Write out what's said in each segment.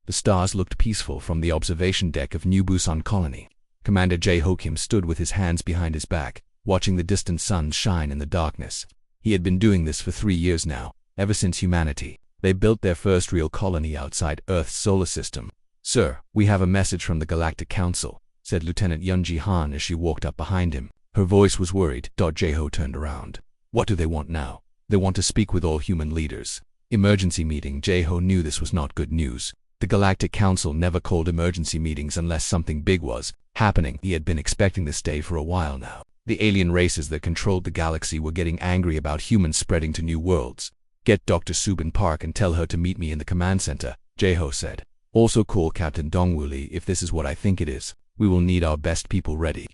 The stars looked peaceful from the observation deck of New Busan Colony. Commander Jae-ho Kim stood with his hands behind his back, watching the distant sun shine in the darkness. He had been doing this for 3 years now, ever since humanity. They built their first real colony outside Earth's solar system. "Sir, we have a message from the Galactic Council," said Lieutenant Yun Ji-han as she walked up behind him. Her voice was worried. Jae-ho turned around. "What do they want now?" "They want to speak with all human leaders." Emergency meeting. Jae-ho knew this was not good news. The Galactic Council never called emergency meetings unless something big was happening. He had been expecting this day for a while now. The alien races that controlled the galaxy were getting angry about humans spreading to new worlds. "Get Dr. Subin Park and tell her to meet me in the command center," Jae-ho said. "Also call Captain Dongwoo Lee if this is what I think it is. We will need our best people ready."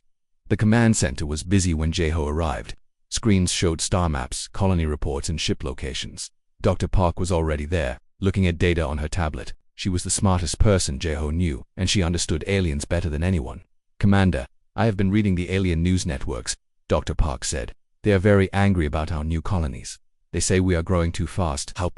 The command center was busy when Jae-ho arrived. Screens showed star maps, colony reports, and ship locations. Dr. Park was already there, looking at data on her tablet. She was the smartest person Jae-ho knew, and she understood aliens better than anyone. "Commander, I have been reading the alien news networks," Dr. Park said. "They are very angry about our new colonies. They say we are growing too fast." "How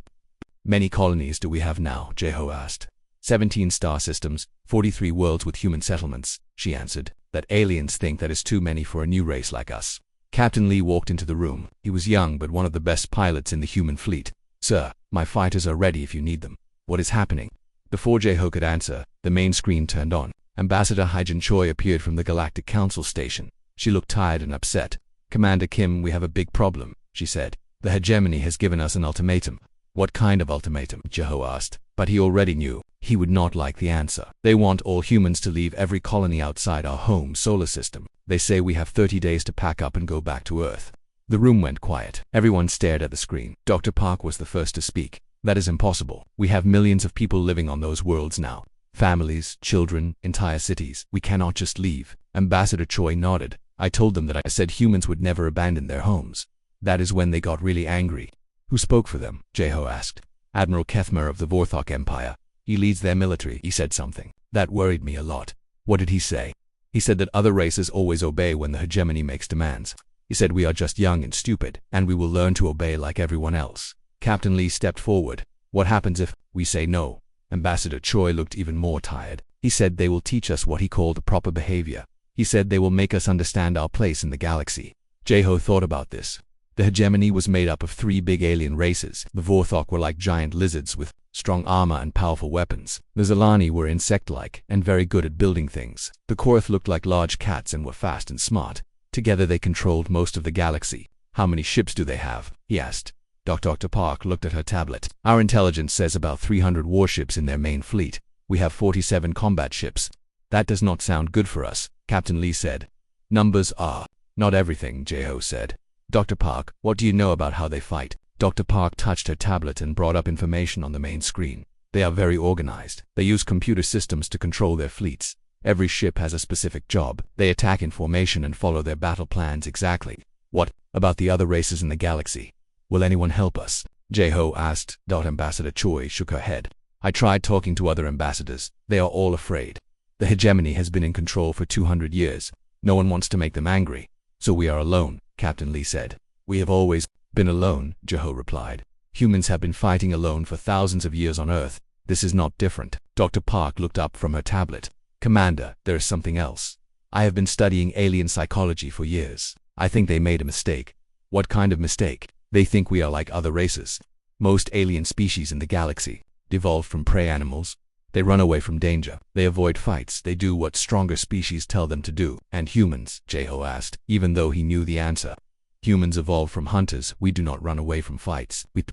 many colonies do we have now?" Jae-ho asked. 17 star systems, 43 worlds with human settlements," she answered. "That aliens think that is too many for a new race like us." Captain Lee walked into the room. He was young but one of the best pilots in the human fleet. "Sir, my fighters are ready if you need them." "What is happening?" Before Jae-ho could answer, the main screen turned on. Ambassador Hyjin Choi appeared from the Galactic Council station. She looked tired and upset. "Commander Kim, we have a big problem," she said. "The hegemony has given us an ultimatum." "What kind of ultimatum?" Jae-ho asked. But he already knew. He would not like the answer. "They want all humans to leave every colony outside our home solar system. They say we have 30 days to pack up and go back to Earth." The room went quiet. Everyone stared at the screen. Dr. Park was the first to speak. "That is impossible. We have millions of people living on those worlds now. Families, children, entire cities. We cannot just leave." Ambassador Choi nodded. "I told them that I said humans would never abandon their homes." That is when they got really angry. "Who spoke for them?" Jae-ho asked. "Admiral Kethmer of the Vorthok Empire. He leads their military." He said something that worried me a lot. "What did he say?" "He said that other races always obey when the hegemony makes demands. He said we are just young and stupid, and we will learn to obey like everyone else." Captain Lee stepped forward. "What happens if we say no?" Ambassador Choi looked even more tired. "He said they will teach us what he called proper behavior. He said they will make us understand our place in the galaxy." Jae-ho thought about this. The hegemony was made up of 3 big alien races. The Vorthok were like giant lizards with strong armor and powerful weapons. The Zilani were insect-like and very good at building things. The Korath looked like large cats and were fast and smart. Together they controlled most of the galaxy. "How many ships do they have?" he asked. Dr. Park looked at her tablet. "Our intelligence says about 300 warships in their main fleet. We have 47 combat ships." "That does not sound good for us," Captain Lee said. "Numbers are not everything," Jae-ho said. "Dr. Park, what do you know about how they fight?" Dr. Park touched her tablet and brought up information on the main screen. "They are very organized. They use computer systems to control their fleets. Every ship has a specific job. They attack in formation and follow their battle plans exactly." "What about the other races in the galaxy? Will anyone help us?" Jae-ho asked. Ambassador Choi shook her head. "I tried talking to other ambassadors. They are all afraid. The hegemony has been in control for 200 years. No one wants to make them angry. So we are alone," Captain Lee said. "We have always been alone," Jae-ho replied. "Humans have been fighting alone for thousands of years on Earth. This is not different." Dr. Park looked up from her tablet. "Commander, there is something else. I have been studying alien psychology for years. I think they made a mistake." "What kind of mistake?" "They think we are like other races. Most alien species in the galaxy evolved from prey animals. They run away from danger. They avoid fights. They do what stronger species tell them to do." "And humans?" Jae-ho asked, even though he knew the answer. "Humans evolved from hunters. We do not run away from fights. We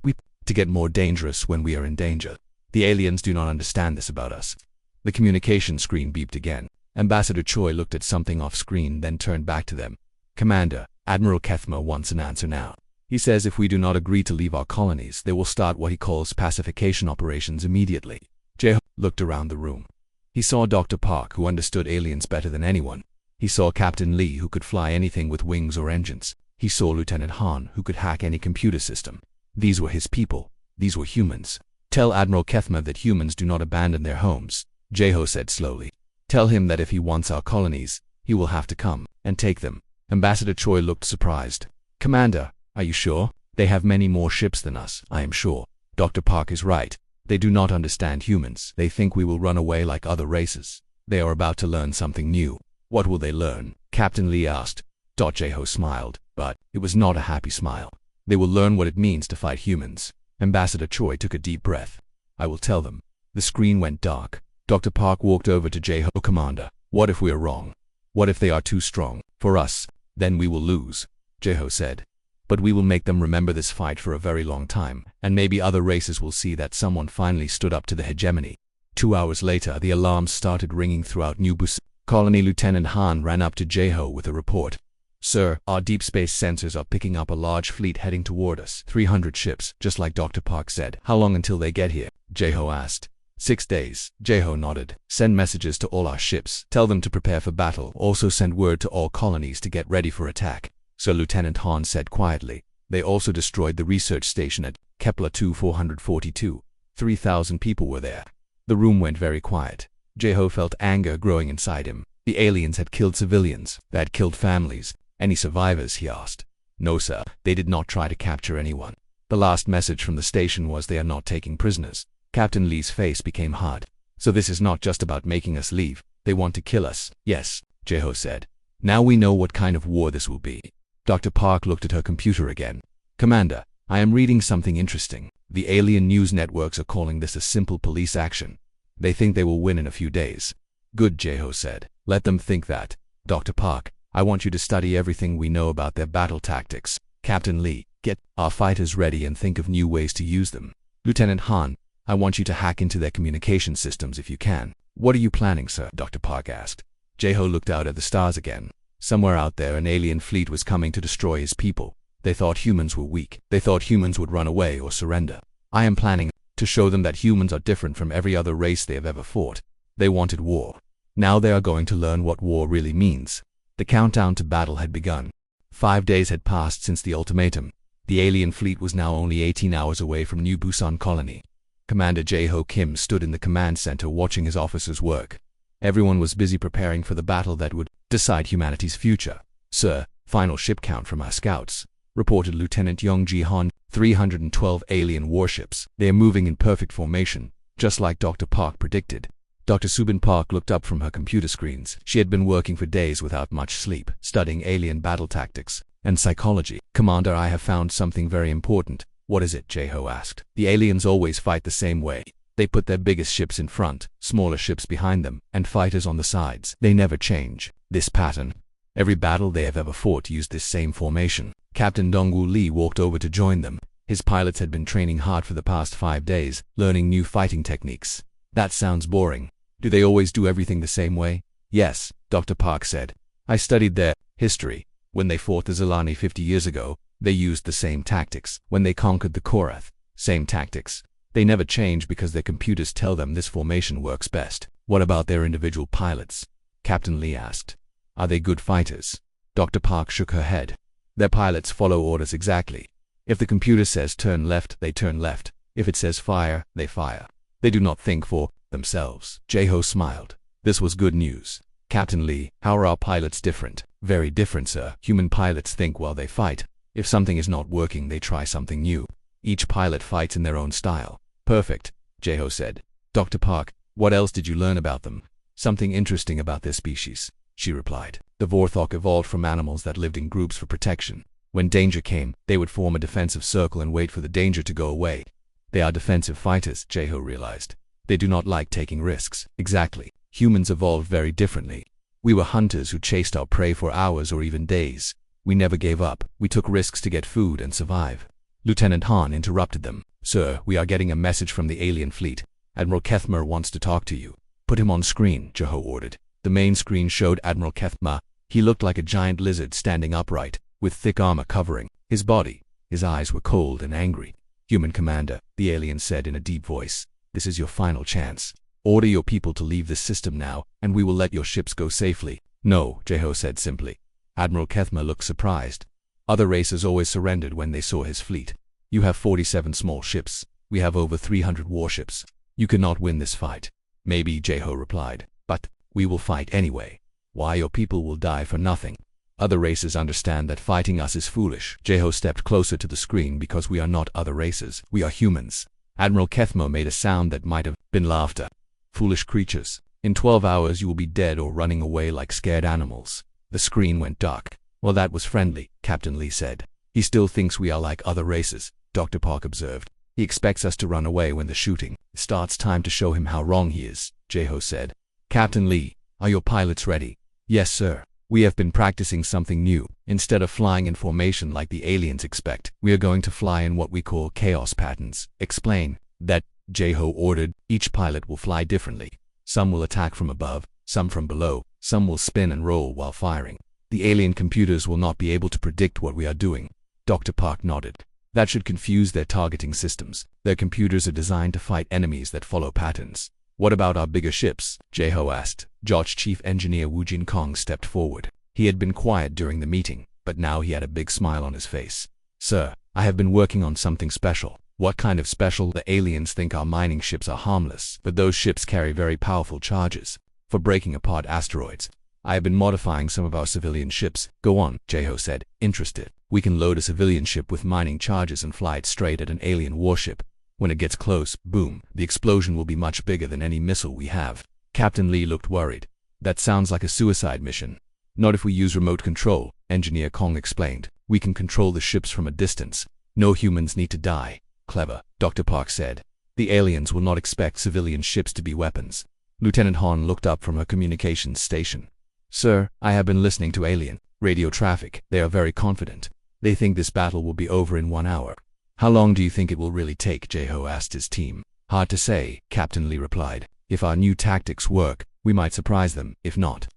to get more dangerous when we are in danger. The aliens do not understand this about us." The communication screen beeped again. Ambassador Choi looked at something off-screen, then turned back to them. "Commander, Admiral Kethmer wants an answer now. He says if we do not agree to leave our colonies, they will start what he calls pacification operations immediately." Jae-ho looked around the room. He saw Dr. Park, who understood aliens better than anyone. He saw Captain Lee, who could fly anything with wings or engines. He saw Lieutenant Han, who could hack any computer system. These were his people. These were humans. "Tell Admiral Kethmer that humans do not abandon their homes," Jae-ho said slowly. "Tell him that if he wants our colonies, he will have to come and take them." Ambassador Choi looked surprised. "Commander, are you sure? They have many more ships than us." "I am sure. Dr. Park is right. They do not understand humans. They think we will run away like other races. They are about to learn something new. What will they learn? Captain Lee asked. Jeho smiled, but it was not a happy smile. They will learn what it means to fight humans. Ambassador Choi took a deep breath. I will tell them. The screen went dark. Dr. Park walked over to Jeho. Commander, what if we are wrong? What if they are too strong for us? Then we will lose, Jeho said. But we will make them remember this fight for a very long time, and maybe other races will see that someone finally stood up to the hegemony. 2 hours later, the alarms started ringing throughout New Busan Colony. Lieutenant Han ran up to Jeho with a report. Sir, our deep space sensors are picking up a large fleet heading toward us. 300 ships, just like Dr. Park said. How long until they get here? Jeho asked. 6 days. Jeho nodded. Send messages to all our ships. Tell them to prepare for battle. Also send word to all colonies to get ready for attack. So Lieutenant Han said quietly. They also destroyed the research station at Kepler 2442. 3,000 people were there. The room went very quiet. Jeho felt anger growing inside him. The aliens had killed civilians. They had killed families. Any survivors? He asked. No, sir. They did not try to capture anyone. The last message from the station was they are not taking prisoners. Captain Lee's face became hard. So this is not just about making us leave. They want to kill us. Yes, Jeho said. Now we know what kind of war this will be. Dr. Park looked at her computer again. Commander, I am reading something interesting. The alien news networks are calling this a simple police action. They think they will win in a few days. Good, Jeho said. Let them think that. Dr. Park, I want you to study everything we know about their battle tactics. Captain Lee, get our fighters ready and think of new ways to use them. Lieutenant Han, I want you to hack into their communication systems if you can. What are you planning, sir? Dr. Park asked. Jeho looked out at the stars again. Somewhere out there an alien fleet was coming to destroy his people. They thought humans were weak. They thought humans would run away or surrender. I am planning to show them that humans are different from every other race they have ever fought. They wanted war. Now they are going to learn what war really means. The countdown to battle had begun. 5 days had passed since the ultimatum. The alien fleet was now only 18 hours away from New Busan Colony. Commander Jeho Kim stood in the command center watching his officers work. Everyone was busy preparing for the battle that would decide humanity's future. Sir, final ship count from our scouts, reported Lieutenant Yong Ji-han. 312 alien warships. They are moving in perfect formation, just like Dr. Park predicted. Dr. Subin Park looked up from her computer screens. She had been working for days without much sleep, studying alien battle tactics and psychology. Commander, I have found something very important. What is it? Jeho asked. The aliens always fight the same way. They put their biggest ships in front, smaller ships behind them, and fighters on the sides. They never change this pattern. Every battle they have ever fought used this same formation. Captain Dongwoo Lee walked over to join them. His pilots had been training hard for the past 5 days, learning new fighting techniques. That sounds boring. Do they always do everything the same way? Yes, Dr. Park said. I studied their history. When they fought the Zilani 50 years ago, they used the same tactics. When they conquered the Korath, same tactics. They never change because their computers tell them this formation works best. What about their individual pilots? Captain Lee asked. Are they good fighters? Dr. Park shook her head. Their pilots follow orders exactly. If the computer says turn left, they turn left. If it says fire, they fire. They do not think for themselves. Jeho smiled. This was good news. Captain Lee, how are our pilots different? Very different, sir. Human pilots think while they fight. If something is not working, they try something new. Each pilot fights in their own style. Perfect, Jeho said. Dr. Park, what else did you learn about them? Something interesting about their species, she replied. The Vorthok evolved from animals that lived in groups for protection. When danger came, they would form a defensive circle and wait for the danger to go away. They are defensive fighters, Jeho realized. They do not like taking risks. Exactly. Humans evolved very differently. We were hunters who chased our prey for hours or even days. We never gave up. We took risks to get food and survive. Lieutenant Han interrupted them. Sir, we are getting a message from the alien fleet. Admiral Kethmer wants to talk to you. Put him on screen, Jeho ordered. The main screen showed Admiral Kethmer. He looked like a giant lizard standing upright, with thick armor covering his body. His eyes were cold and angry. Human commander, the alien said in a deep voice. This is your final chance. Order your people to leave this system now, and we will let your ships go safely. No, Jeho said simply. Admiral Kethmer looked surprised. Other races always surrendered when they saw his fleet. You have 47 small ships. We have over 300 warships. You cannot win this fight. Maybe, Jeho replied. But we will fight anyway. Why, your people will die for nothing. Other races understand that fighting us is foolish. Jeho stepped closer to the screen because we are not other races. We are humans. Admiral Kethmo made a sound that might have been laughter. Foolish creatures. In 12 hours you will be dead or running away like scared animals. The screen went dark. Well, that was friendly, Captain Lee said. He still thinks we are like other races, Dr. Park observed. He expects us to run away when the shooting starts. Time to show him how wrong he is, Jeho said. Captain Lee, are your pilots ready? Yes, sir. We have been practicing something new. Instead of flying in formation like the aliens expect, we are going to fly in what we call chaos patterns. Explain that, Jeho ordered. Each pilot will fly differently. Some will attack from above, some from below, some will spin and roll while firing. The alien computers will not be able to predict what we are doing. Dr. Park nodded. That should confuse their targeting systems. Their computers are designed to fight enemies that follow patterns. What about our bigger ships? Jeho asked. JOT's chief engineer Wu Jinkong stepped forward. He had been quiet during the meeting, but now he had a big smile on his face. Sir, I have been working on something special. What kind of special? The aliens think our mining ships are harmless, but those ships carry very powerful charges for breaking apart asteroids. I have been modifying some of our civilian ships. Go on, Jeho said, interested. We can load a civilian ship with mining charges and fly it straight at an alien warship. When it gets close, boom, the explosion will be much bigger than any missile we have. Captain Lee looked worried. That sounds like a suicide mission. Not if we use remote control, Engineer Kong explained. We can control the ships from a distance. No humans need to die. Clever, Dr. Park said. The aliens will not expect civilian ships to be weapons. Lieutenant Han looked up from her communications station. Sir, I have been listening to alien radio traffic. They are very confident. They think this battle will be over in 1 hour. How long do you think it will really take? Jeho asked his team. Hard to say, Captain Lee replied. If our new tactics work, we might surprise them. If not,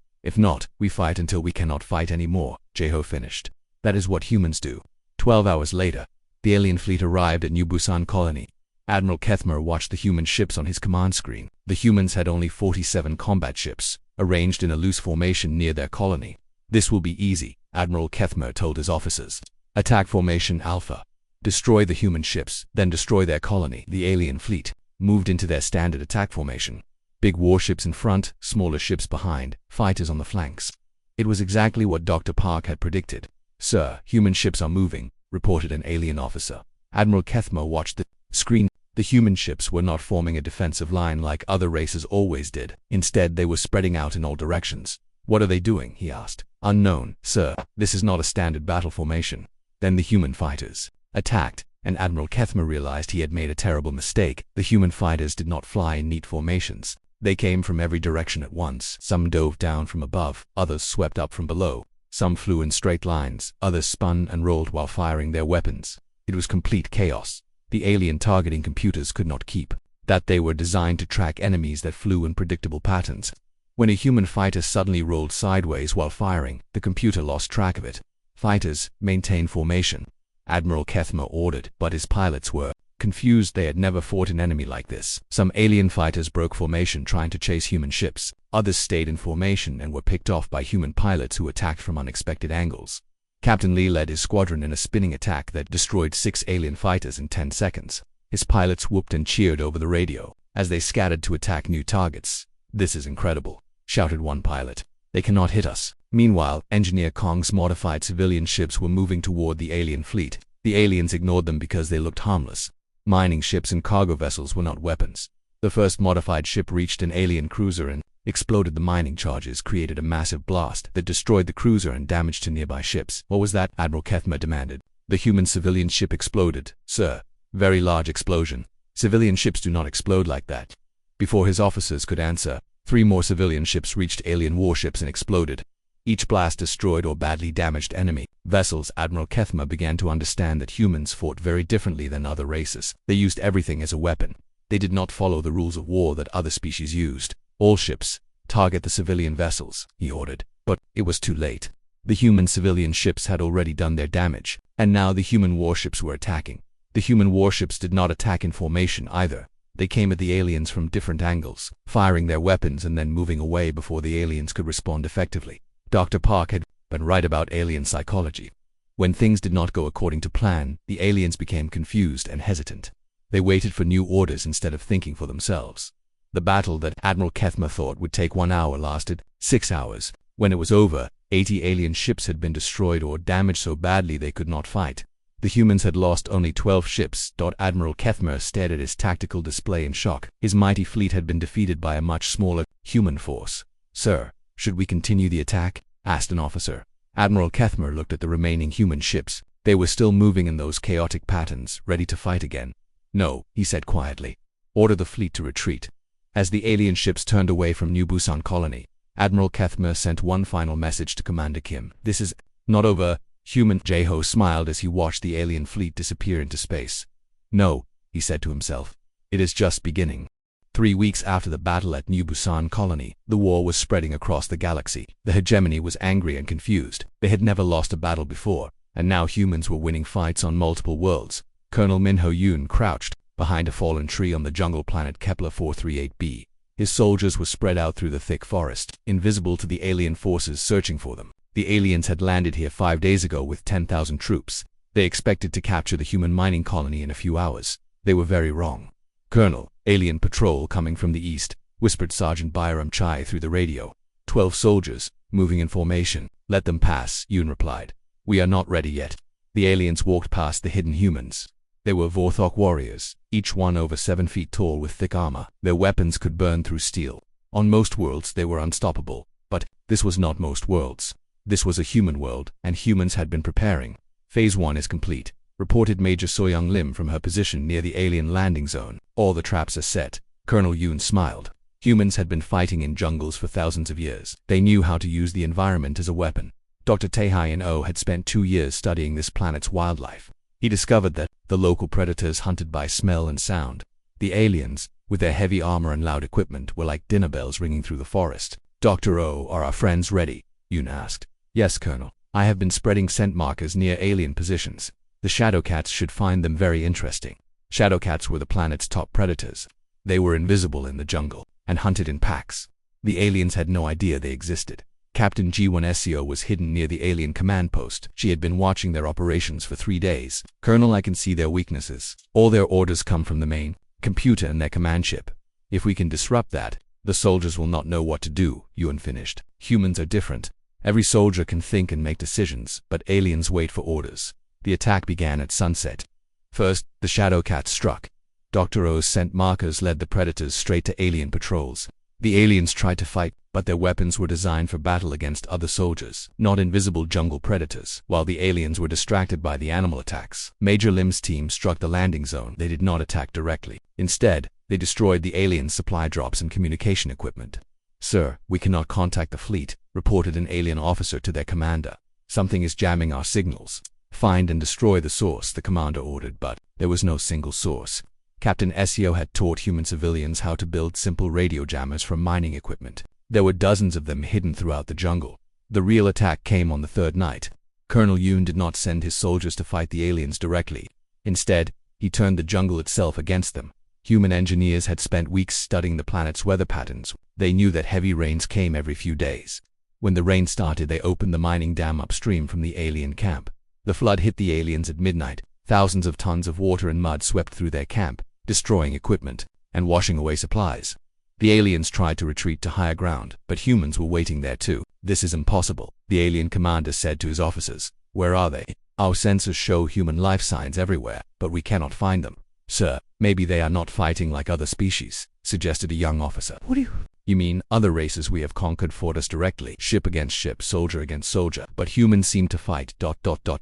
we fight until we cannot fight anymore, Jeho finished. That is what humans do. 12 hours later, the alien fleet arrived at New Busan Colony. Admiral Kethmer watched the human ships on his command screen. The humans had only 47 combat ships, arranged in a loose formation near their colony. This will be easy, Admiral Kethmer told his officers. Attack Formation Alpha. Destroy the human ships, then destroy their colony. The alien fleet moved into their standard attack formation. Big warships in front, smaller ships behind, fighters on the flanks. It was exactly what Dr. Park had predicted. Sir, human ships are moving, reported an alien officer. Admiral Kethmer watched the screen. The human ships were not forming a defensive line like other races always did. Instead, they were spreading out in all directions. What are they doing? He asked. Unknown, sir. This is not a standard battle formation. Then the human fighters attacked, and Admiral Kethmer realized he had made a terrible mistake. The human fighters did not fly in neat formations. They came from every direction at once. Some dove down from above, others swept up from below. Some flew in straight lines, others spun and rolled while firing their weapons. It was complete chaos. The alien targeting computers could not keep that. They were designed to track enemies that flew in predictable patterns. When a human fighter suddenly rolled sideways while firing, the computer lost track of it. Fighters, maintain formation, Admiral Kethmer ordered, but his pilots were confused. They had never fought an enemy like this. Some alien fighters broke formation trying to chase human ships. Others stayed in formation and were picked off by human pilots who attacked from unexpected angles. Captain Lee led his squadron in a spinning attack that destroyed 6 alien fighters in 10 seconds. His pilots whooped and cheered over the radio as they scattered to attack new targets. This is incredible, shouted one pilot. They cannot hit us. Meanwhile, Engineer Kong's modified civilian ships were moving toward the alien fleet. The aliens ignored them because they looked harmless. Mining ships and cargo vessels were not weapons. The first modified ship reached an alien cruiser and exploded. The mining charges created a massive blast that destroyed the cruiser and damage to nearby ships. What was that? Admiral Kethmer demanded. The human civilian ship exploded, sir. Very large explosion. Civilian ships do not explode like that. Before his officers could answer, 3 more civilian ships reached alien warships and exploded. Each blast destroyed or badly damaged enemy vessels. Admiral Kethmer began to understand that humans fought very differently than other races. They used everything as a weapon. They did not follow the rules of war that other species used. All ships, target the civilian vessels, he ordered. But it was too late. The human civilian ships had already done their damage, and now the human warships were attacking. The human warships did not attack in formation either. They came at the aliens from different angles, firing their weapons and then moving away before the aliens could respond effectively. Dr. Park had been right about alien psychology. When things did not go according to plan, the aliens became confused and hesitant. They waited for new orders instead of thinking for themselves. The battle that Admiral Kethmer thought would take 1 hour lasted 6 hours. When it was over, 80 alien ships had been destroyed or damaged so badly they could not fight. The humans had lost only 12 ships. Admiral Kethmer stared at his tactical display in shock. His mighty fleet had been defeated by a much smaller human force. "Sir, should we continue the attack?" asked an officer. Admiral Kethmer looked at the remaining human ships. They were still moving in those chaotic patterns, ready to fight again. "No," he said quietly. "Order the fleet to retreat." As the alien ships turned away from New Busan colony, Admiral Kethmer sent one final message to Commander Kim. "This is not over." Human Jeho smiled as he watched the alien fleet disappear into space. "No," he said to himself. "It is just beginning." 3 weeks after the battle at New Busan colony, the war was spreading across the galaxy. The hegemony was angry and confused. They had never lost a battle before, and now humans were winning fights on multiple worlds. Colonel Min Ho-yoon crouched behind a fallen tree on the jungle planet Kepler 438b. His soldiers were spread out through the thick forest, invisible to the alien forces searching for them. The aliens had landed here 5 days ago with 10,000 troops. They expected to capture the human mining colony in a few hours. They were very wrong. "Colonel, alien patrol coming from the east," whispered Sergeant Byram Chai through the radio. 12 soldiers, moving in formation. "Let them pass," Yoon replied. "We are not ready yet." The aliens walked past the hidden humans. They were Vorthok warriors, each one over 7 feet tall with thick armor. Their weapons could burn through steel. On most worlds they were unstoppable, but this was not most worlds. This was a human world, and humans had been preparing. "Phase 1 is complete," reported Major Soyoung Lim from her position near the alien landing zone. "All the traps are set." Colonel Yoon smiled. Humans had been fighting in jungles for thousands of years. They knew how to use the environment as a weapon. Dr. Tae-hyun Oh had spent 2 years studying this planet's wildlife. He discovered that the local predators hunted by smell and sound. The aliens, with their heavy armor and loud equipment, were like dinner bells ringing through the forest. "Dr. Oh, are our friends ready?" Yoon asked. "Yes, Colonel. I have been spreading scent markers near alien positions. The Shadowcats should find them very interesting." Shadowcats were the planet's top predators. They were invisible in the jungle and hunted in packs. The aliens had no idea they existed. Captain Ji-won Seo was hidden near the alien command post. She had been watching their operations for 3 days. "Colonel, I can see their weaknesses. All their orders come from the main computer in their command ship. If we can disrupt that, the soldiers will not know what to do," Yoon finished. "Humans are different. Every soldier can think and make decisions, but aliens wait for orders." The attack began at sunset. First, the Shadowcats struck. Dr. O's scent markers led the predators straight to alien patrols. The aliens tried to fight, but their weapons were designed for battle against other soldiers, not invisible jungle predators. While the aliens were distracted by the animal attacks, Major Lim's team struck the landing zone. They did not attack directly. Instead, they destroyed the aliens' supply drops and communication equipment. "Sir, we cannot contact the fleet," reported an alien officer to their commander. "Something is jamming our signals." "Find and destroy the source," the commander ordered, but there was no single source. Captain Seo had taught human civilians how to build simple radio jammers from mining equipment. There were dozens of them hidden throughout the jungle. The real attack came on the 3rd night. Colonel Yoon did not send his soldiers to fight the aliens directly. Instead, he turned the jungle itself against them. Human engineers had spent weeks studying the planet's weather patterns. They knew that heavy rains came every few days. When the rain started, they opened the mining dam upstream from the alien camp. The flood hit the aliens at midnight. Thousands of tons of water and mud swept through their camp, destroying equipment and washing away supplies. The aliens tried to retreat to higher ground, but humans were waiting there too. "This is impossible," the alien commander said to his officers. "Where are they? Our sensors show human life signs everywhere, but we cannot find them." "Sir, maybe they are not fighting like other species," suggested a young officer. "What do you mean? Other races we have conquered fought us directly, ship against ship, soldier against soldier, but humans seem to fight ...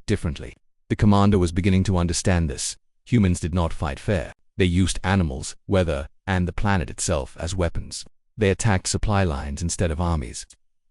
differently." The commander was beginning to understand this. Humans did not fight fair. They used animals, weather, and the planet itself as weapons. They attacked supply lines instead of armies.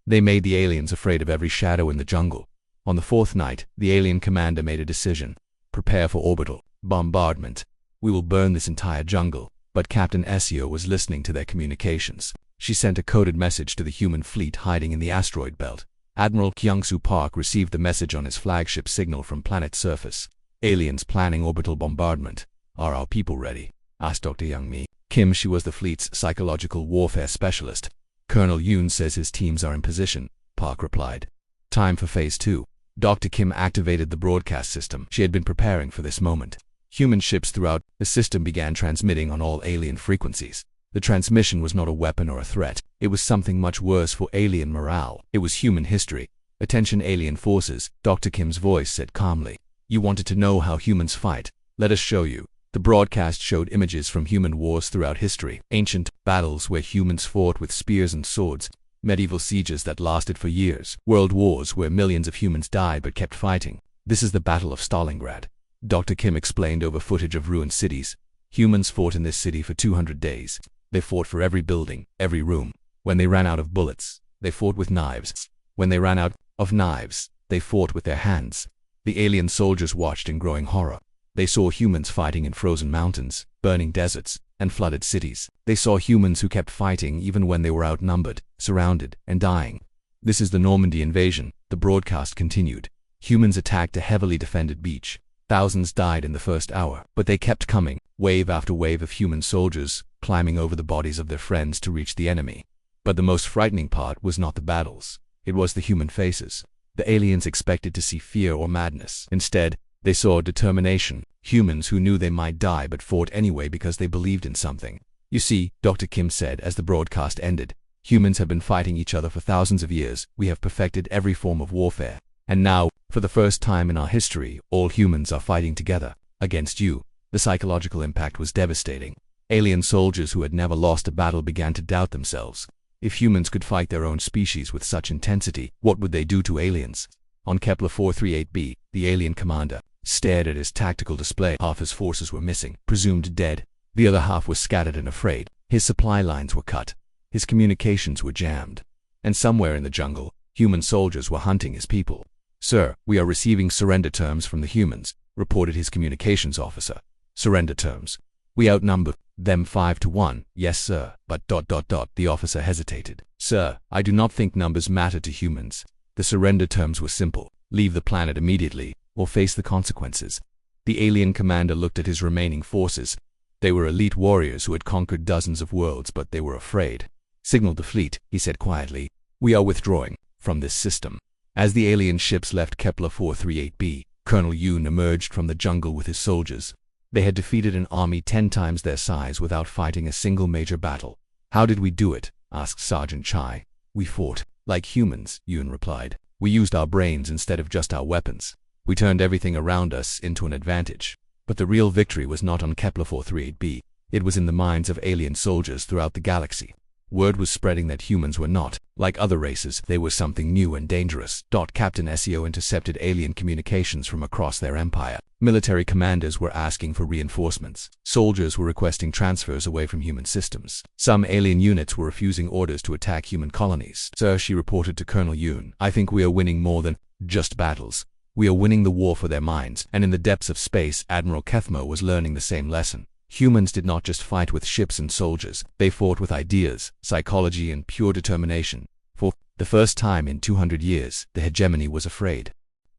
They made the aliens afraid of every shadow in the jungle. On the 4th night, the alien commander made a decision. "Prepare for orbital bombardment. We will burn this entire jungle." But Captain Seo was listening to their communications. She sent a coded message to the human fleet hiding in the asteroid belt. Admiral Kyung-soo Park received the message on his flagship signal from planet surface. "Aliens planning orbital bombardment. Are our people ready?" asked Dr. Young-mi Kim. She was the fleet's psychological warfare specialist. "Colonel Yoon says his teams are in position," Park replied. "Time for Phase 2. Dr. Kim activated the broadcast system. She had been preparing for this moment. Human ships throughout the system began transmitting on all alien frequencies. The transmission was not a weapon or a threat. It was something much worse for alien morale. It was human history. "Attention alien forces," Dr. Kim's voice said calmly. You wanted to know how humans fight. Let us show you. The broadcast showed images from human wars throughout history, ancient battles where humans fought with spears and swords, medieval sieges that lasted for years, world wars where millions of humans died but kept fighting. This is the Battle of Stalingrad. Dr. Kim explained over footage of ruined cities. Humans fought in this city for 200 days. They fought for every building, every room. When they ran out of bullets, they fought with knives. When they ran out of knives, they fought with their hands. The alien soldiers watched in growing horror. They saw humans fighting in frozen mountains, burning deserts, and flooded cities. They saw humans who kept fighting even when they were outnumbered, surrounded, and dying. This is the Normandy invasion, the broadcast continued. Humans attacked a heavily defended beach. Thousands died in the first hour, but they kept coming, wave after wave of human soldiers, climbing over the bodies of their friends to reach the enemy. But the most frightening part was not the battles. It was the human faces. The aliens expected to see fear or madness. Instead, they saw determination, humans who knew they might die but fought anyway because they believed in something. You see, Dr. Kim said as the broadcast ended, humans have been fighting each other for thousands of years. We have perfected every form of warfare. And now, for the first time in our history, all humans are fighting together, against you. The psychological impact was devastating. Alien soldiers who had never lost a battle began to doubt themselves. If humans could fight their own species with such intensity, what would they do to aliens? On Kepler 438b, the alien commander stared at his tactical display. Half his forces were missing, presumed dead. The other half was scattered and afraid. His supply lines were cut. His communications were jammed. And somewhere in the jungle, human soldiers were hunting his people. "Sir, we are receiving surrender terms from the humans," reported his communications officer. "Surrender terms? We outnumber them 5-1, yes sir, but ... The officer hesitated. "Sir, I do not think numbers matter to humans. The surrender terms were simple. Leave the planet immediately, or face the consequences." The alien commander looked at his remaining forces. They were elite warriors who had conquered dozens of worlds, but they were afraid. "Signal the fleet," he said quietly. "We are withdrawing from this system." As the alien ships left Kepler 438b, Colonel Yoon emerged from the jungle with his soldiers. They had defeated an army 10 times their size without fighting a single major battle. "How did we do it?" asked Sergeant Chai. "We fought like humans," Yoon replied. "We used our brains instead of just our weapons. We turned everything around us into an advantage." But the real victory was not on Kepler 438b. It was in the minds of alien soldiers throughout the galaxy. Word was spreading that humans were not like other races. They were something new and dangerous. Captain SEO intercepted alien communications from across their empire. Military commanders were asking for reinforcements. Soldiers were requesting transfers away from human systems. Some alien units were refusing orders to attack human colonies. "Sir," she reported to Colonel Yoon, "I think we are winning more than just battles. We are winning the war for their minds." And in the depths of space, Admiral Kethmer was learning the same lesson. Humans did not just fight with ships and soldiers. They fought with ideas, psychology, and pure determination. For the first time in 200 years, the hegemony was afraid.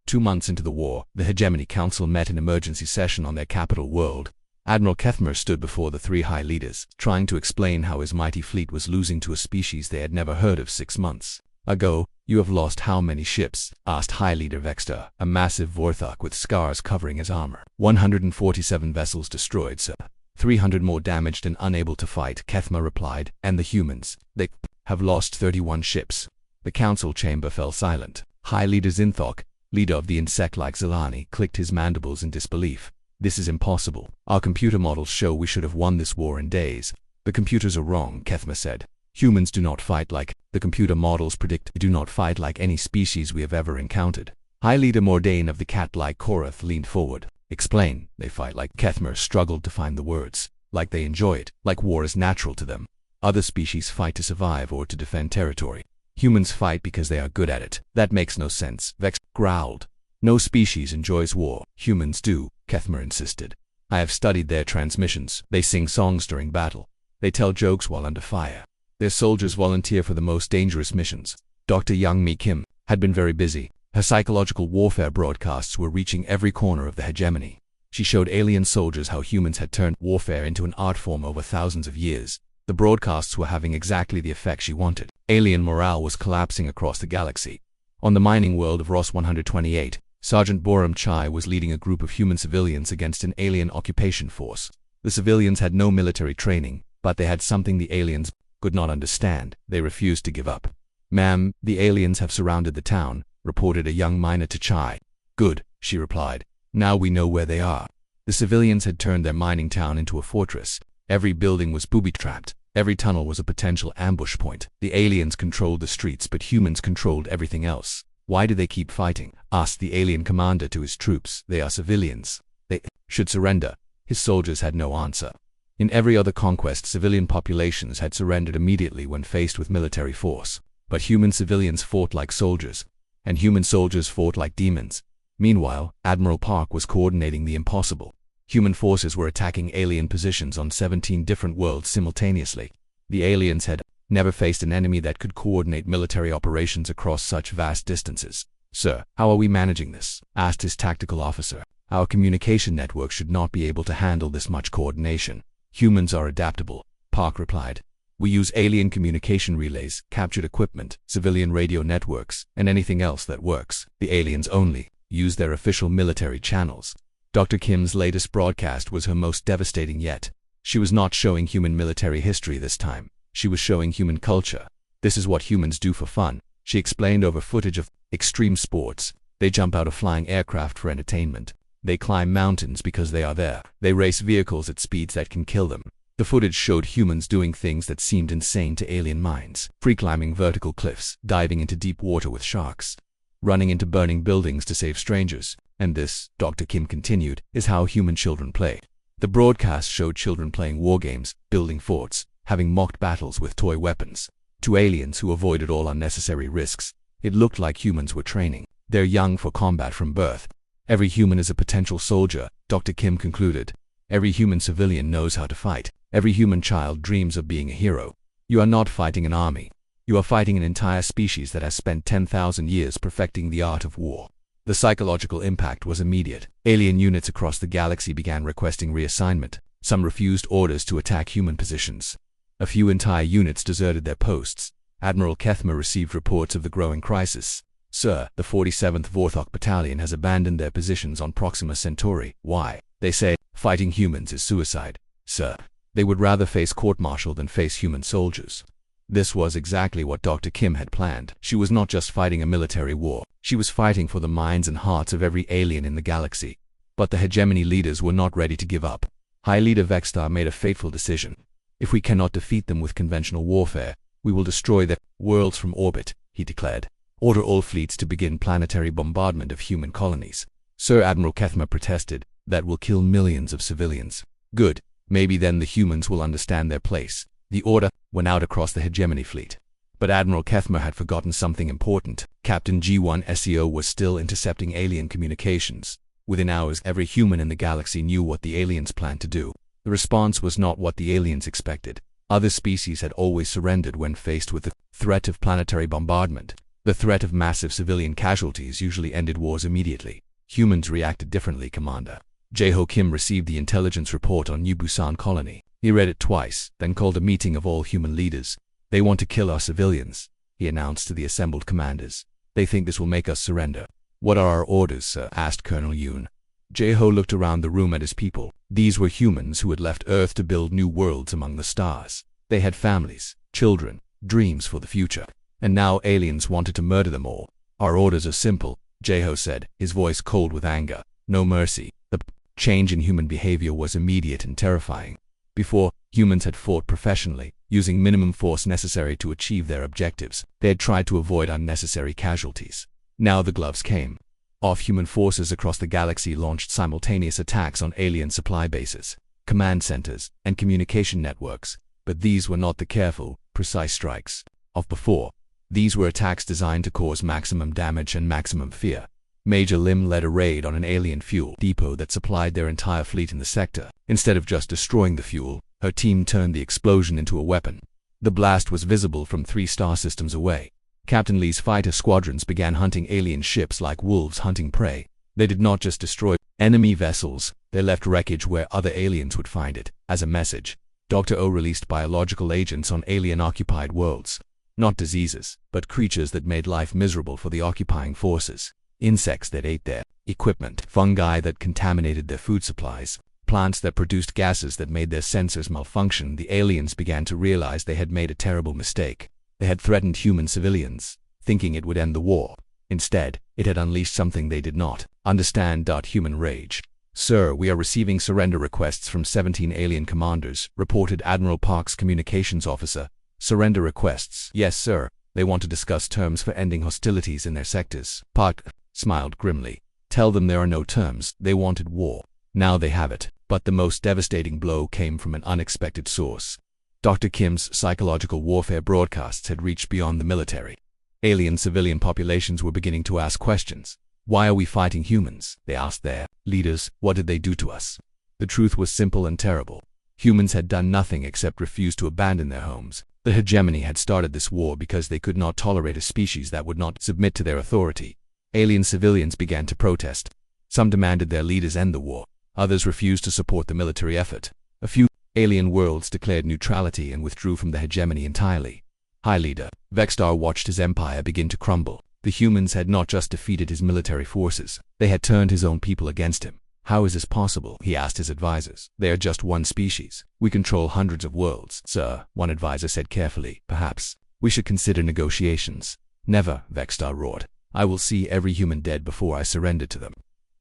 2 months into the war, the Hegemony Council met in emergency session on their capital world. Admiral Kethmer stood before the 3 high leaders, trying to explain how his mighty fleet was losing to a species they had never heard of 6 months ago. "You have lost how many ships?" asked High Leader Vexter, a massive Vorthok with scars covering his armor. 147 vessels destroyed, sir. 300 more damaged and unable to fight," Kethmer replied. "And the humans? They have lost 31 ships." The council chamber fell silent. High Leader Zinthok, leader of the insect-like Zilani, clicked his mandibles in disbelief. "This is impossible. Our computer models show we should have won this war in days." "The computers are wrong," Kethmer said. "Humans do not fight like the computer models predict. They do not fight like any species we have ever encountered." High Leader Mordain of the cat-like Korath leaned forward. "Explain." "They fight like..." Kethmer struggled to find the words. "Like they enjoy it, like war is natural to them. Other species fight to survive or to defend territory. Humans fight because they are good at it." "That makes no sense," Vex growled. "No species enjoys war. Humans do," Kethmer insisted. "I have studied their transmissions. They sing songs during battle. They tell jokes while under fire. Their soldiers volunteer for the most dangerous missions." Dr. Young Mi Kim had been very busy. Her psychological warfare broadcasts were reaching every corner of the hegemony. She showed alien soldiers how humans had turned warfare into an art form over thousands of years. The broadcasts were having exactly the effect she wanted. Alien morale was collapsing across the galaxy. On the mining world of Ross 128, Sergeant Boram Chai was leading a group of human civilians against an alien occupation force. The civilians had no military training, but they had something the aliens could not understand. They refused to give up. "Ma'am, the aliens have surrounded the town," reported a young miner to Chai. "Good," she replied. Now we know where they are. The civilians had turned their mining town into a fortress. Every building was booby-trapped. Every tunnel was a potential ambush point. The aliens controlled the streets, but humans controlled everything else. Why do they keep fighting? Asked the alien commander to his troops. They are civilians. They should surrender. His soldiers had no answer. In every other conquest, civilian populations had surrendered immediately when faced with military force. But human civilians fought like soldiers, and human soldiers fought like demons. Meanwhile, Admiral Park was coordinating the impossible. Human forces were attacking alien positions on 17 different worlds simultaneously. The aliens had never faced an enemy that could coordinate military operations across such vast distances. "Sir, how are we managing this?" asked his tactical officer. "Our communication network should not be able to handle this much coordination." "Humans are adaptable," Park replied. "We use alien communication relays, captured equipment, civilian radio networks, and anything else that works. The aliens only use their official military channels." Dr. Kim's latest broadcast was her most devastating yet. She was not showing human military history this time. She was showing human culture. "This is what humans do for fun," she explained over footage of extreme sports. They jump out of flying aircraft for entertainment. They climb mountains because they are there. They race vehicles at speeds that can kill them. The footage showed humans doing things that seemed insane to alien minds. Free-climbing vertical cliffs, diving into deep water with sharks, running into burning buildings to save strangers. "And this," Dr. Kim continued, "is how human children play." The broadcast showed children playing war games, building forts, having mocked battles with toy weapons. To aliens who avoided all unnecessary risks, it looked like humans were training. "They're young for combat from birth. Every human is a potential soldier," Dr. Kim concluded. "Every human civilian knows how to fight. Every human child dreams of being a hero. You are not fighting an army. You are fighting an entire species that has spent 10,000 years perfecting the art of war." The psychological impact was immediate. Alien units across the galaxy began requesting reassignment. Some refused orders to attack human positions. A few entire units deserted their posts. Admiral Kethmer received reports of the growing crisis. "Sir, the 47th Vorthok Battalion has abandoned their positions on Proxima Centauri. Why? They say fighting humans is suicide. Sir, they would rather face court-martial than face human soldiers." This was exactly what Dr. Kim had planned. She was not just fighting a military war. She was fighting for the minds and hearts of every alien in the galaxy. But the hegemony leaders were not ready to give up. High Leader Vextar made a fateful decision. "If we cannot defeat them with conventional warfare, we will destroy their worlds from orbit," he declared. "Order all fleets to begin planetary bombardment of human colonies." Sir Admiral Kethmer protested. "That will kill millions of civilians." "Good. Maybe then the humans will understand their place." The order went out across the hegemony fleet. But Admiral Kethmer had forgotten something important. Captain G1 SEO was still intercepting alien communications. Within hours, every human in the galaxy knew what the aliens planned to do. The response was not what the aliens expected. Other species had always surrendered when faced with the threat of planetary bombardment. The threat of massive civilian casualties usually ended wars immediately. Humans reacted differently, Commander. Jae-ho Kim received the intelligence report on New Busan Colony. He read it twice, then called a meeting of all human leaders. "They want to kill our civilians," he announced to the assembled commanders. "They think this will make us surrender." "What are our orders, sir?" asked Colonel Yoon. Jae-ho looked around the room at his people. These were humans who had left Earth to build new worlds among the stars. They had families, children, dreams for the future. And now aliens wanted to murder them all. "Our orders are simple," Jae-ho said, his voice cold with anger. "No mercy." The change in human behavior was immediate and terrifying. Before, humans had fought professionally, using minimum force necessary to achieve their objectives. They had tried to avoid unnecessary casualties. Now the gloves came off. Human forces across the galaxy launched simultaneous attacks on alien supply bases, command centers, and communication networks. But these were not the careful, precise strikes of before. These were attacks designed to cause maximum damage and maximum fear. Major Lim led a raid on an alien fuel depot that supplied their entire fleet in the sector. Instead of just destroying the fuel, her team turned the explosion into a weapon. The blast was visible from 3 star systems away. Captain Lee's fighter squadrons began hunting alien ships like wolves hunting prey. They did not just destroy enemy vessels, they left wreckage where other aliens would find it. As a message, Dr. O released biological agents on alien-occupied worlds. Not diseases, but creatures that made life miserable for the occupying forces. Insects that ate their equipment, fungi that contaminated their food supplies, plants that produced gases that made their sensors malfunction. The aliens began to realize they had made a terrible mistake. They had threatened human civilians, thinking it would end the war. Instead, It had unleashed something they did not understand. Human rage. Sir, we are receiving surrender requests from 17 alien commanders, reported Admiral Park's communications officer. Surrender requests? Yes, sir. They want to discuss terms for ending hostilities in their sectors. Park smiled grimly. Tell them there are no terms. They wanted war. Now they have it. But the most devastating blow came from an unexpected source. Dr. Kim's psychological warfare broadcasts had reached beyond the military. Alien civilian populations were beginning to ask questions. Why are we fighting humans? They asked their leaders. What did they do to us? The truth was simple and terrible. Humans had done nothing except refuse to abandon their homes. The hegemony had started this war because they could not tolerate a species that would not submit to their authority. Alien civilians began to protest. Some demanded their leaders end the war. Others refused to support the military effort. A few alien worlds declared neutrality and withdrew from the hegemony entirely. High Leader Vexstar watched his empire begin to crumble. The humans had not just defeated his military forces, they had turned his own people against him. How is this possible? He asked his advisors. They are just one species. We control hundreds of worlds. Sir, one advisor said carefully, perhaps we should consider negotiations. Never, Vexstar roared. I will see every human dead before I surrender to them.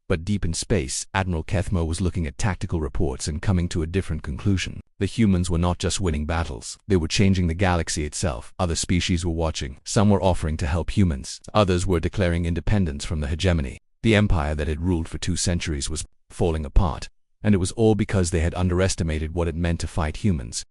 But deep in space, Admiral Kethmer was looking at tactical reports and coming to a different conclusion. The humans were not just winning battles, they were changing the galaxy itself. Other species were watching. Some were offering to help humans. Others were declaring independence from the hegemony. The empire that had ruled for 2 centuries was falling apart, and it was all because they had underestimated what it meant to fight humans.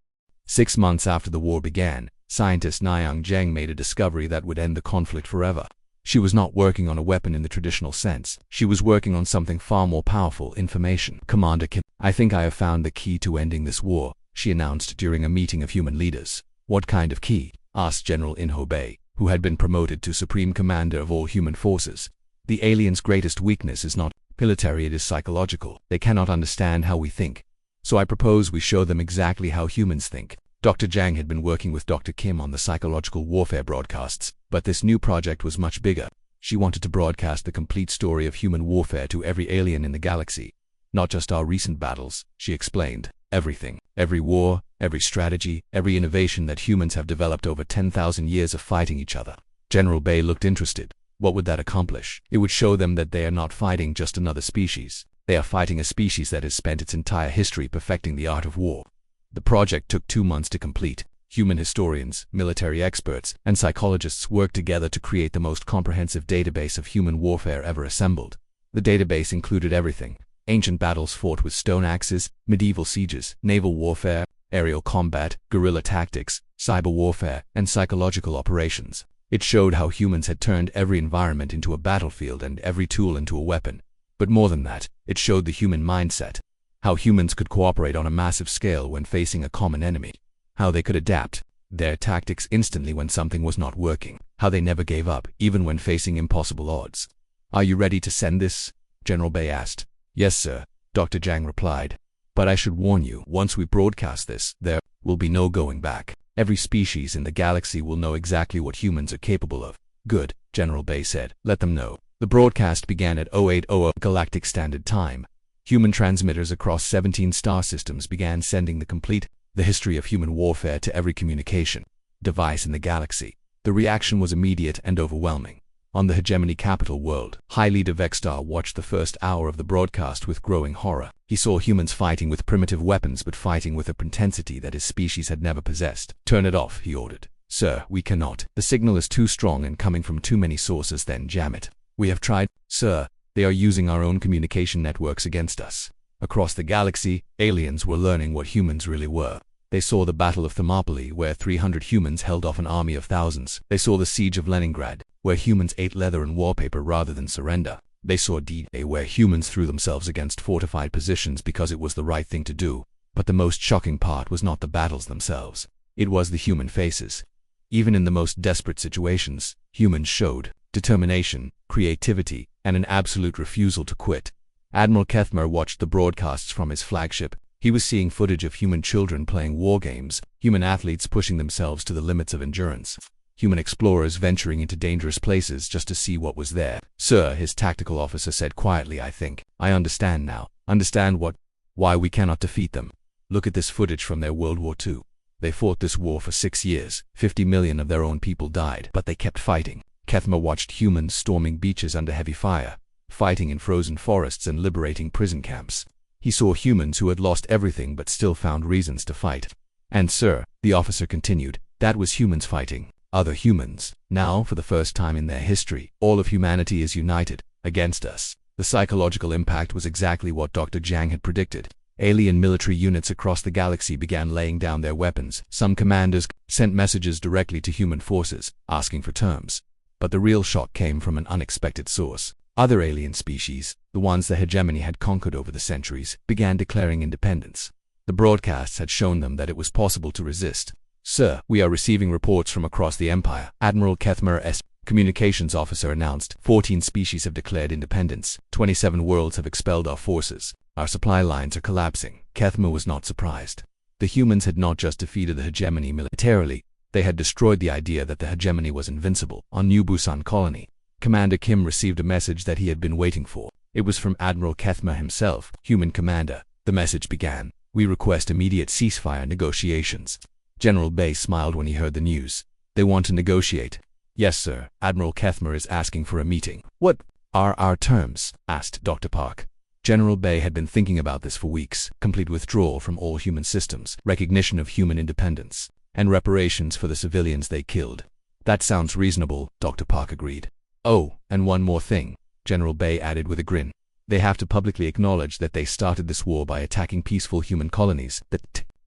6 months after the war began, scientist Niang Zheng made a discovery that would end the conflict forever. She was not working on a weapon in the traditional sense. She was working on something far more powerful: information. Commander Kim, I think I have found the key to ending this war, she announced during a meeting of human leaders. What kind of key? Asked General Inho Bei, who had been promoted to Supreme Commander of all human forces. The aliens' greatest weakness is not military, it is psychological. They cannot understand how we think. So I propose we show them exactly how humans think. Dr. Zhang had been working with Dr. Kim on the psychological warfare broadcasts, but this new project was much bigger. She wanted to broadcast the complete story of human warfare to every alien in the galaxy. Not just our recent battles, she explained. Everything. Every war, every strategy, every innovation that humans have developed over 10,000 years of fighting each other. General Bei looked interested. What would that accomplish? It would show them that they are not fighting just another species. They are fighting a species that has spent its entire history perfecting the art of war. The project took 2 months to complete. Human historians, military experts, and psychologists worked together to create the most comprehensive database of human warfare ever assembled. The database included everything: ancient battles fought with stone axes, medieval sieges, naval warfare, aerial combat, guerrilla tactics, cyber warfare, and psychological operations. It showed how humans had turned every environment into a battlefield and every tool into a weapon. But more than that, it showed the human mindset. How humans could cooperate on a massive scale when facing a common enemy. How they could adapt their tactics instantly when something was not working. How they never gave up, even when facing impossible odds. Are you ready to send this? General Bei asked. Yes, sir, Dr. Zhang replied. But I should warn you, once we broadcast this, there will be no going back. Every species in the galaxy will know exactly what humans are capable of. Good, General Bei said. Let them know. The broadcast began at 0800 Galactic Standard Time. Human transmitters across 17 star systems began sending the history of human warfare to every communication device in the galaxy. The reaction was immediate and overwhelming. On the hegemony capital world, High Leader Vexstar watched the first hour of the broadcast with growing horror. He saw humans fighting with primitive weapons but fighting with a intensity that his species had never possessed. Turn it off, he ordered. Sir, we cannot. The signal is too strong and coming from too many sources. Then jam it. We have tried. Sir, they are using our own communication networks against us. Across the galaxy, aliens were learning what humans really were. They saw the Battle of Thermopylae, where 300 humans held off an army of thousands. They saw the Siege of Leningrad, where humans ate leather and wallpaper rather than surrender. They saw D-Day, where humans threw themselves against fortified positions because it was the right thing to do. But the most shocking part was not the battles themselves. It was the human faces. Even in the most desperate situations, humans showed determination, creativity, and an absolute refusal to quit. Admiral Kethmer watched the broadcasts from his flagship. He was seeing footage of human children playing war games, human athletes pushing themselves to the limits of endurance, human explorers venturing into dangerous places just to see what was there. Sir, his tactical officer said quietly, I understand now. Understand what? Why we cannot defeat them. Look at this footage from their World War II. They fought this war for 6 years. 50 million of their own people died, but they kept fighting. Kethma watched humans storming beaches under heavy fire, fighting in frozen forests and liberating prison camps. He saw humans who had lost everything but still found reasons to fight. And sir, the officer continued, that was humans fighting other humans. Now, for the first time in their history, all of humanity is united against us. The psychological impact was exactly what Dr. Jiang had predicted. Alien military units across the galaxy began laying down their weapons. Some commanders sent messages directly to human forces, asking for terms. But the real shock came from an unexpected source. Other alien species, the ones the hegemony had conquered over the centuries, began declaring independence. The broadcasts had shown them that it was possible to resist. Sir, we are receiving reports from across the Empire. Admiral Kethmer's communications officer announced 14 species have declared independence. 27 worlds have expelled our forces. Our supply lines are collapsing. Kethmer was not surprised. The humans had not just defeated the hegemony militarily, they had destroyed the idea that the hegemony was invincible. On New Busan Colony, Commander Kim received a message that he had been waiting for. It was from Admiral Kethmer himself, human commander. The message began, we request immediate ceasefire negotiations. General Bay smiled when he heard the news. They want to negotiate. Yes, sir. Admiral Kethmer is asking for a meeting. What are our terms? Asked Dr. Park. General Bay had been thinking about this for weeks. Complete withdrawal from all human systems, recognition of human independence, and reparations for the civilians they killed. That sounds reasonable, Dr. Park agreed. Oh, and one more thing, General Bay added with a grin. They have to publicly acknowledge that they started this war by attacking peaceful human colonies.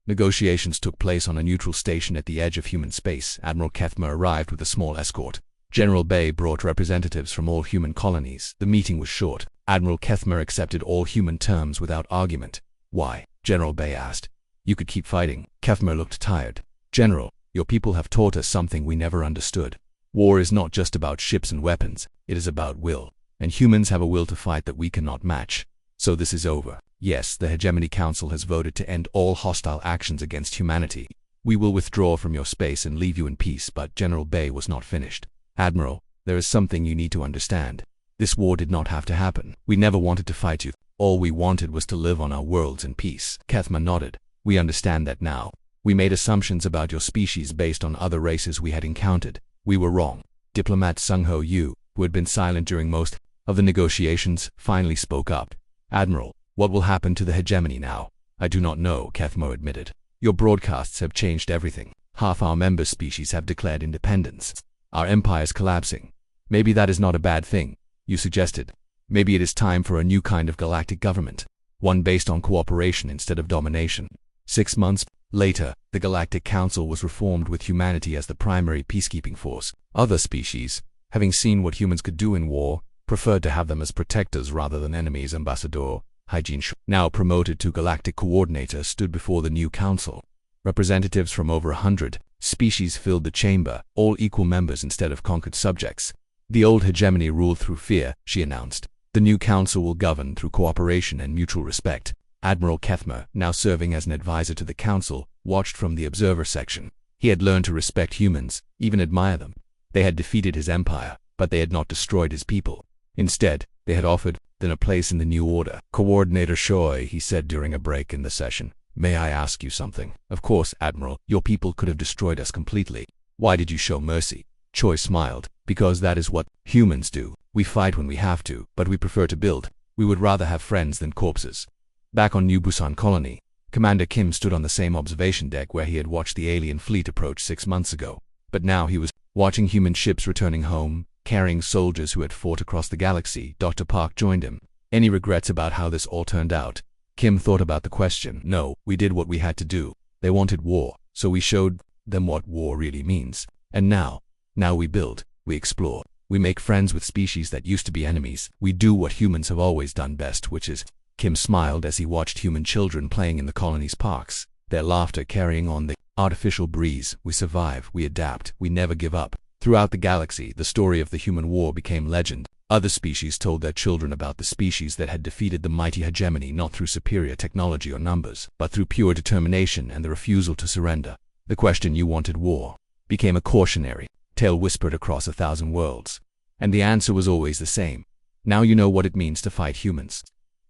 Negotiations took place on a neutral station at the edge of human space. Admiral Kethmer arrived with a small escort. General Bay brought representatives from all human colonies. The meeting was short. Admiral Kethmer accepted all human terms without argument. Why? General Bay asked. You could keep fighting. Kethmer looked tired. General, your people have taught us something we never understood. War is not just about ships and weapons, it is about will. And humans have a will to fight that we cannot match. So this is over. Yes, the Hegemony Council has voted to end all hostile actions against humanity. We will withdraw from your space and leave you in peace, but General Bay was not finished. Admiral, there is something you need to understand. This war did not have to happen. We never wanted to fight you. All we wanted was to live on our worlds in peace. Kethmer nodded. We understand that now. We made assumptions about your species based on other races we had encountered. We were wrong. Diplomat Sung Ho Yu, who had been silent during most of the negotiations, finally spoke up. Admiral, what will happen to the hegemony now? I do not know, Kethmer admitted. Your broadcasts have changed everything. Half our member species have declared independence. Our empire is collapsing. Maybe that is not a bad thing, you suggested. Maybe it is time for a new kind of galactic government, one based on cooperation instead of domination. 6 months later, the Galactic Council was reformed with humanity as the primary peacekeeping force. Other species, having seen what humans could do in war, preferred to have them as protectors rather than enemies. Ambassador Haijin Shu, now promoted to Galactic Coordinator, stood before the new council. Representatives from over 100 species filled the chamber, all equal members instead of conquered subjects. The old hegemony ruled through fear, she announced. The new council will govern through cooperation and mutual respect. Admiral Kethmer, now serving as an advisor to the council, watched from the observer section. He had learned to respect humans, even admire them. They had defeated his empire, but they had not destroyed his people. Instead, they had offered them a place in the new order. Coordinator Choi, he said during a break in the session, may I ask you something? Of course, Admiral, your people could have destroyed us completely. Why did you show mercy? Choi smiled. Because that is what humans do. We fight when we have to, but we prefer to build. We would rather have friends than corpses. Back on New Busan Colony, Commander Kim stood on the same observation deck where he had watched the alien fleet approach 6 months ago. But now he was watching human ships returning home, carrying soldiers who had fought across the galaxy. Dr. Park joined him. Any regrets about how this all turned out? Kim thought about the question. No, we did what we had to do. They wanted war, so we showed them what war really means. And now we build, we explore, we make friends with species that used to be enemies. We do what humans have always done best, which is... Kim smiled as he watched human children playing in the colony's parks, their laughter carrying on the artificial breeze. We survive, we adapt, we never give up. Throughout the galaxy, the story of the human war became legend. Other species told their children about the species that had defeated the mighty hegemony not through superior technology or numbers, but through pure determination and the refusal to surrender. The question, you wanted war, became a cautionary tale whispered across 1,000 worlds. And the answer was always the same. Now you know what it means to fight humans.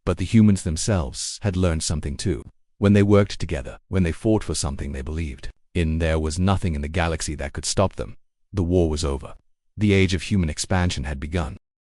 But the humans themselves had learned something too. When they worked together, when they fought for something they believed in, there was nothing in the galaxy that could stop them. The war was over. The age of human expansion had begun.